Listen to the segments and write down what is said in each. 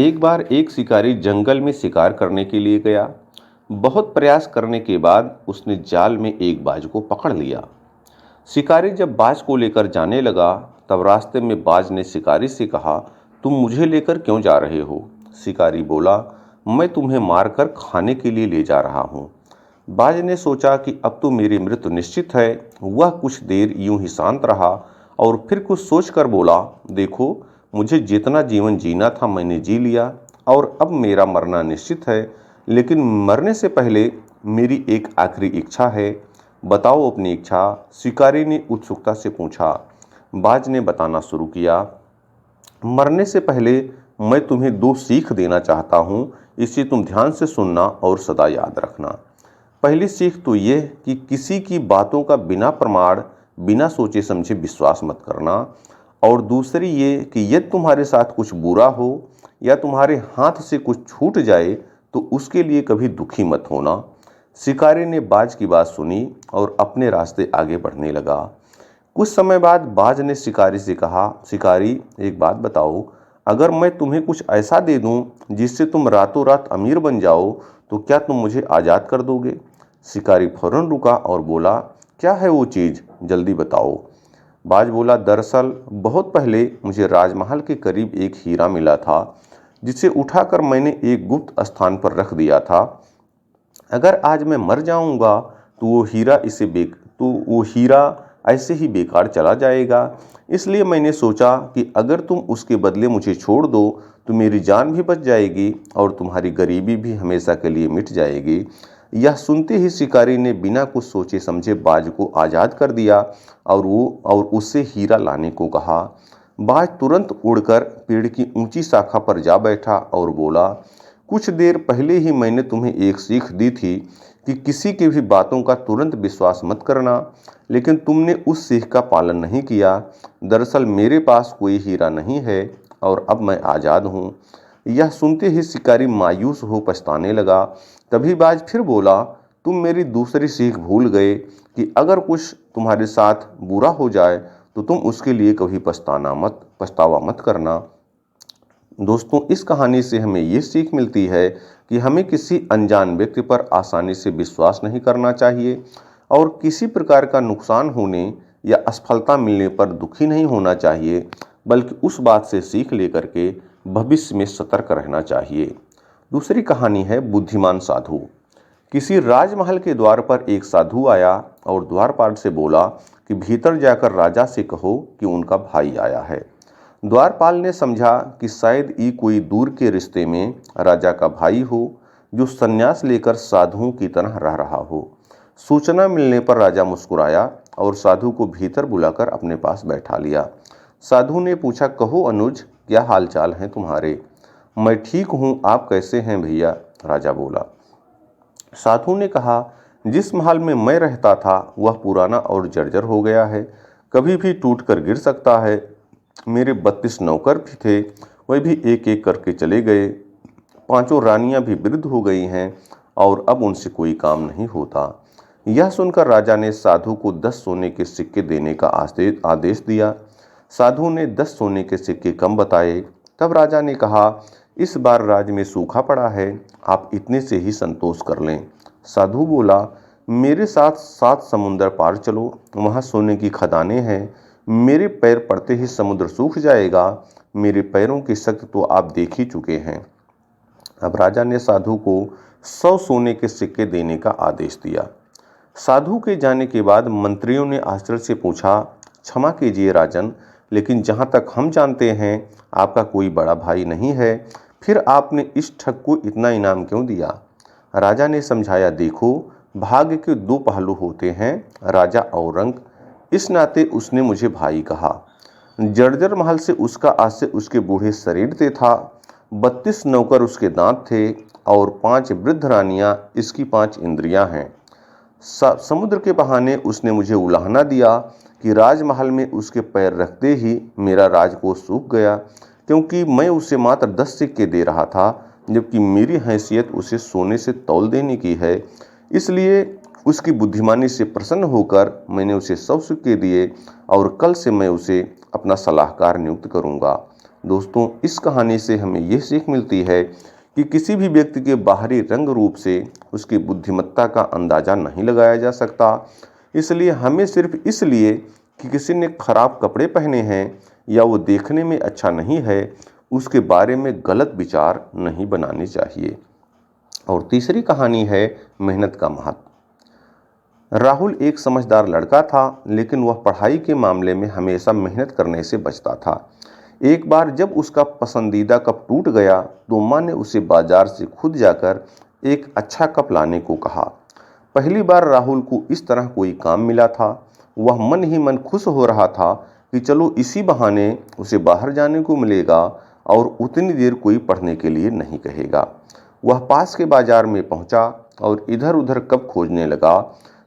एक बार एक शिकारी जंगल में शिकार करने के लिए गया। बहुत प्रयास करने के बाद उसने जाल में एक बाज को पकड़ लिया। शिकारी जब बाज को लेकर जाने लगा, तब रास्ते में बाज ने शिकारी से कहा, तुम मुझे लेकर क्यों जा रहे हो? शिकारी बोला, मैं तुम्हें मारकर खाने के लिए ले जा रहा हूँ। बाज ने सोचा कि अब तो मेरी मृत्यु निश्चित है। वह कुछ देर यूं ही शांत रहा और फिर कुछ सोचकर बोला, देखो, मुझे जितना जीवन जीना था मैंने जी लिया और अब मेरा मरना निश्चित है। लेकिन मरने से पहले मेरी एक आखिरी इच्छा है। बताओ अपनी इच्छा, शिकारी ने उत्सुकता से पूछा। बाज ने बताना शुरू किया, मरने से पहले मैं तुम्हें दो सीख देना चाहता हूँ। इसे तुम ध्यान से सुनना और सदा याद रखना। पहली सीख तो ये कि किसी की बातों का बिना प्रमाण, बिना सोचे समझे विश्वास मत करना। और दूसरी ये कि यदि तुम्हारे साथ कुछ बुरा हो या तुम्हारे हाथ से कुछ छूट जाए तो उसके लिए कभी दुखी मत होना। शिकारी ने बाज की बात सुनी और अपने रास्ते आगे बढ़ने लगा। कुछ समय बाद बाज ने शिकारी से कहा, शिकारी, एक बात बताओ, अगर मैं तुम्हें कुछ ऐसा दे दूं जिससे तुम रातों रात अमीर बन जाओ तो क्या तुम मुझे आज़ाद कर दोगे? शिकारी फौरन रुका और बोला, क्या है वो चीज़, जल्दी बताओ। बाज बोला, दरअसल बहुत पहले मुझे राजमहल के करीब एक हीरा मिला था जिसे उठाकर मैंने एक गुप्त स्थान पर रख दिया था। अगर आज मैं मर जाऊंगा तो वो हीरा ऐसे ही बेकार चला जाएगा। इसलिए मैंने सोचा कि अगर तुम उसके बदले मुझे छोड़ दो तो मेरी जान भी बच जाएगी और तुम्हारी गरीबी भी हमेशा के लिए मिट जाएगी। यह सुनते ही शिकारी ने बिना कुछ सोचे समझे बाज को आज़ाद कर दिया और उससे हीरा लाने को कहा। बाज तुरंत उड़कर पेड़ की ऊंची शाखा पर जा बैठा और बोला, कुछ देर पहले ही मैंने तुम्हें एक सीख दी थी कि किसी की भी बातों का तुरंत विश्वास मत करना, लेकिन तुमने उस सीख का पालन नहीं किया। दरअसल मेरे पास कोई हीरा नहीं है और अब मैं आज़ाद हूँ। यह सुनते ही शिकारी मायूस हो पछताने लगा। तभी बाज फिर बोला, तुम मेरी दूसरी सीख भूल गए कि अगर कुछ तुम्हारे साथ बुरा हो जाए तो तुम उसके लिए कभी पछतावा मत करना। दोस्तों, इस कहानी से हमें ये सीख मिलती है कि हमें किसी अनजान व्यक्ति पर आसानी से विश्वास नहीं करना चाहिए और किसी प्रकार का नुकसान होने या असफलता मिलने पर दुखी नहीं होना चाहिए, बल्कि उस बात से सीख लेकर के भविष्य में सतर्क रहना चाहिए। दूसरी कहानी है बुद्धिमान साधु। किसी राजमहल के द्वार पर एक साधु आया और द्वारपाल से बोला कि भीतर जाकर राजा से कहो कि उनका भाई आया है। द्वारपाल ने समझा कि शायद ये कोई दूर के रिश्ते में राजा का भाई हो जो संन्यास लेकर साधुओं की तरह रह रहा हो। सूचना मिलने पर राजा मुस्कुराया और साधु को भीतर बुलाकर अपने पास बैठा लिया। साधु ने पूछा, कहो अनुज, क्या हालचाल है तुम्हारे? मैं ठीक हूँ, आप कैसे हैं भैया? राजा बोला। साधु ने कहा, जिस महल में मैं रहता था वह पुराना और जर्जर हो गया है, कभी भी टूट कर गिर सकता है। मेरे 32 नौकर भी थे, वह भी एक एक करके चले गए। 5 रानियां भी वृद्ध हो गई हैं और अब उनसे कोई काम नहीं होता। यह सुनकर राजा ने साधु को 10 सोने के सिक्के देने का आदेश दिया। साधु ने 10 सोने के सिक्के कम बताए। तब राजा ने कहा, इस बार राज्य में सूखा पड़ा है, आप इतने से ही संतोष कर लें। साधु बोला, मेरे साथ 7 समुंदर पार चलो, वहाँ सोने की खदानें हैं। मेरे पैर पड़ते ही समुद्र सूख जाएगा। मेरे पैरों की शक्ति तो आप देख ही चुके हैं। अब राजा ने साधु को 100 सोने के सिक्के देने का आदेश दिया। साधु के जाने के बाद मंत्रियों ने आश्चर्य से पूछा, क्षमा कीजिए राजन, लेकिन जहाँ तक हम जानते हैं आपका कोई बड़ा भाई नहीं है, फिर आपने इस ठग को इतना इनाम क्यों दिया? राजा ने समझाया, देखो, भाग्य के 2 पहलू होते हैं, राजा और रंग। इस नाते उसने मुझे भाई कहा। जर्जर महल से उसका आज से उसके बूढ़े शरीर से था। 32 नौकर उसके दांत थे और 5 वृद्ध रानियां इसकी 5 इंद्रियां हैं। समुद्र के बहाने उसने मुझे उलाहना दिया कि राजमहल में उसके पैर रखते ही मेरा राजकोष सूख गया, क्योंकि मैं उसे मात्र 10 सिक्के दे रहा था, जबकि मेरी हैसियत उसे सोने से तौल देने की है। इसलिए उसकी बुद्धिमानी से प्रसन्न होकर मैंने उसे 100 सिक्के दिए और कल से मैं उसे अपना सलाहकार नियुक्त करूंगा। दोस्तों, इस कहानी से हमें यह सीख मिलती है कि किसी भी व्यक्ति के बाहरी रंग रूप से उसकी बुद्धिमत्ता का अंदाजा नहीं लगाया जा सकता। इसलिए हमें सिर्फ इसलिए कि किसी ने खराब कपड़े पहने हैं या वो देखने में अच्छा नहीं है, उसके बारे में गलत विचार नहीं बनाने चाहिए। और तीसरी कहानी है मेहनत का महत्व। राहुल एक समझदार लड़का था, लेकिन वह पढ़ाई के मामले में हमेशा मेहनत करने से बचता था। एक बार जब उसका पसंदीदा कप टूट गया तो माँ ने उसे बाजार से खुद जाकर एक अच्छा कप लाने को कहा। पहली बार राहुल को इस तरह कोई काम मिला था। वह मन ही मन खुश हो रहा था कि चलो इसी बहाने उसे बाहर जाने को मिलेगा और उतनी देर कोई पढ़ने के लिए नहीं कहेगा। वह पास के बाजार में पहुंचा और इधर उधर कप खोजने लगा।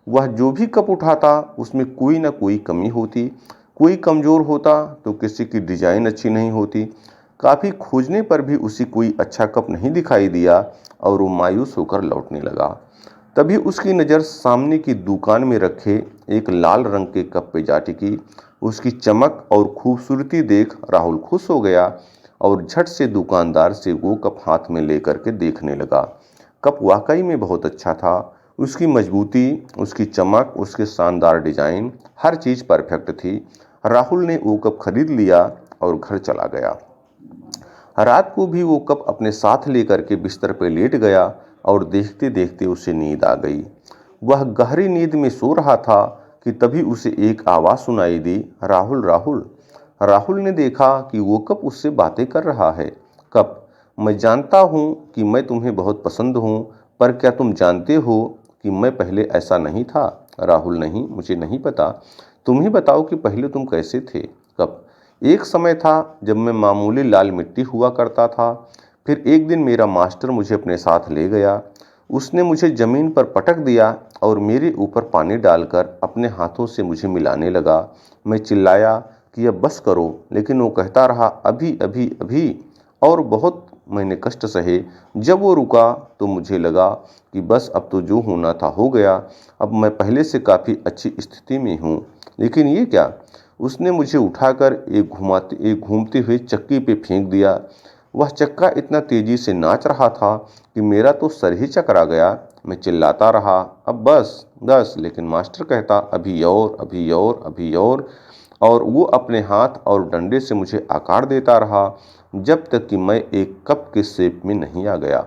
वह जो भी कप उठाता उसमें कोई ना कोई कमी होती, कोई कमज़ोर होता तो किसी की डिजाइन अच्छी नहीं होती। काफ़ी खोजने पर भी उसे कोई अच्छा कप नहीं दिखाई दिया और वो मायूस होकर लौटने लगा। तभी उसकी नज़र सामने की दुकान में रखे एक लाल रंग के कप पे जा टिकी। उसकी चमक और खूबसूरती देख राहुल खुश हो गया और झट से दुकानदार से वो कप हाथ में लेकर के देखने लगा। कप वाकई में बहुत अच्छा था। उसकी मजबूती, उसकी चमक, उसके शानदार डिजाइन, हर चीज़ परफेक्ट थी। राहुल ने वो कप खरीद लिया और घर चला गया। रात को भी वो कप अपने साथ लेकर के बिस्तर पर लेट गया और देखते देखते उसे नींद आ गई। वह गहरी नींद में सो रहा था कि तभी उसे एक आवाज़ सुनाई दी, राहुल राहुल। राहुल ने देखा कि वो कप उससे बातें कर रहा है। कप, मैं जानता हूँ कि मैं तुम्हें बहुत पसंद हूँ, पर क्या तुम जानते हो कि मैं पहले ऐसा नहीं था? राहुल, नहीं, मुझे नहीं पता। तुम ही बताओ कि पहले तुम कैसे थे? कप, एक समय था जब मैं मामूली लाल मिट्टी हुआ करता था। फिर एक दिन मेरा मास्टर मुझे अपने साथ ले गया। उसने मुझे ज़मीन पर पटक दिया और मेरे ऊपर पानी डालकर अपने हाथों से मुझे मिलाने लगा। मैं चिल्लाया कि अब बस करो, लेकिन वो कहता रहा, अभी अभी अभी। और बहुत मैंने कष्ट सहे। जब वो रुका तो मुझे लगा कि बस अब तो जो होना था हो गया। अब मैं पहले से काफ़ी अच्छी स्थिति में हूँ। लेकिन ये क्या? उसने मुझे उठाकर एक घूमते हुए चक्की पे फेंक दिया। वह चक्का इतना तेजी से नाच रहा था कि मेरा तो सर ही चकरा गया। मैं चिल्लाता रहा, अब बस बस, लेकिन मास्टर कहता, अभी और अभी और अभी और वो अपने हाथ और डंडे से मुझे आकार देता रहा जब तक कि मैं एक कप के शेप में नहीं आ गया।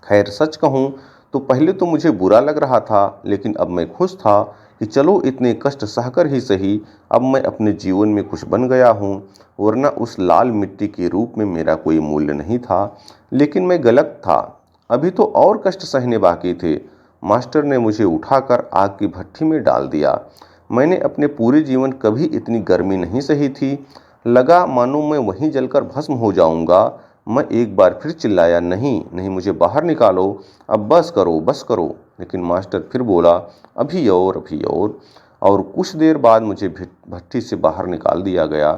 खैर, सच कहूँ तो पहले तो मुझे बुरा लग रहा था, लेकिन अब मैं खुश था कि चलो इतने कष्ट सहकर ही सही, अब मैं अपने जीवन में कुछ बन गया हूँ। वरना उस लाल मिट्टी के रूप में मेरा कोई मूल्य नहीं था। लेकिन मैं गलत था, अभी तो और कष्ट सहने बाकी थे। मास्टर ने मुझे उठाकर आग की भट्ठी में डाल दिया। मैंने अपने पूरे जीवन कभी इतनी गर्मी नहीं सही थी। लगा मानो मैं वहीं जलकर भस्म हो जाऊंगा। मैं एक बार फिर चिल्लाया, नहीं नहीं, मुझे बाहर निकालो, अब बस करो बस करो। लेकिन मास्टर फिर बोला, अभी और अभी और कुछ देर बाद मुझे भट्टी से बाहर निकाल दिया गया।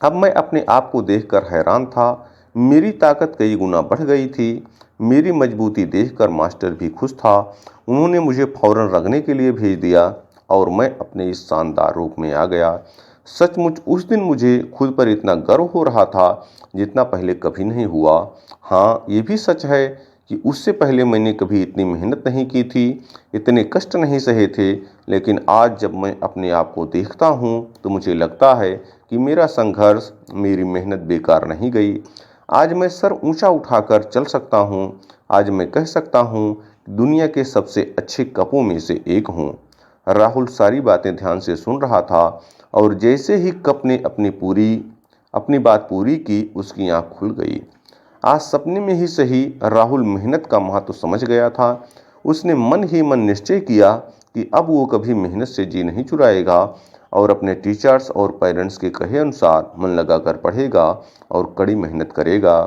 अब मैं अपने आप को देखकर हैरान था। मेरी ताकत कई गुना बढ़ गई थी। मेरी मजबूती देखकर मास्टर भी खुश था। उन्होंने मुझे फौरन रगने के लिए भेज दिया और मैं अपने इस शानदार रूप में आ गया। सचमुच उस दिन मुझे खुद पर इतना गर्व हो रहा था जितना पहले कभी नहीं हुआ। हाँ, ये भी सच है कि उससे पहले मैंने कभी इतनी मेहनत नहीं की थी, इतने कष्ट नहीं सहे थे। लेकिन आज जब मैं अपने आप को देखता हूँ तो मुझे लगता है कि मेरा संघर्ष, मेरी मेहनत बेकार नहीं गई। आज मैं सर ऊंचा उठाकर चल सकता हूँ। आज मैं कह सकता हूँ कि दुनिया के सबसे अच्छे कपों में से एक हूँ। राहुल सारी बातें ध्यान से सुन रहा था और जैसे ही कप ने अपनी बात पूरी की, उसकी आंख खुल गई। आज सपने में ही सही, राहुल मेहनत का महत्व समझ गया था। उसने मन ही मन निश्चय किया कि अब वो कभी मेहनत से जी नहीं चुराएगा और अपने टीचर्स और पेरेंट्स के कहे अनुसार मन लगाकर पढ़ेगा और कड़ी मेहनत करेगा।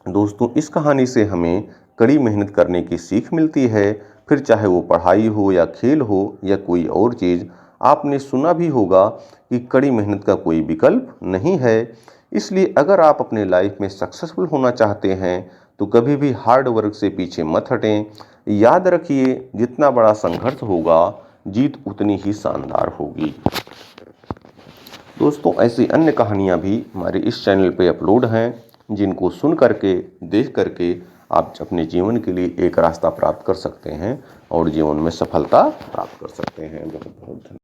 दोस्तों, इस कहानी से हमें कड़ी मेहनत करने की सीख मिलती है। फिर चाहे वो पढ़ाई हो या खेल हो या कोई और चीज़। आपने सुना भी होगा कि कड़ी मेहनत का कोई विकल्प नहीं है। इसलिए अगर आप अपने लाइफ में सक्सेसफुल होना चाहते हैं तो कभी भी हार्ड वर्क से पीछे मत हटें। याद रखिए, जितना बड़ा संघर्ष होगा, जीत उतनी ही शानदार होगी। दोस्तों ऐसी अन्य कहानियाँ भी हमारे इस चैनल पे अपलोड हैं, जिनको सुन करके, देख करके आप अपने जीवन के लिए एक रास्ता प्राप्त कर सकते हैं और जीवन में सफलता प्राप्त कर सकते हैं। बहुत बहुत धन्यवाद।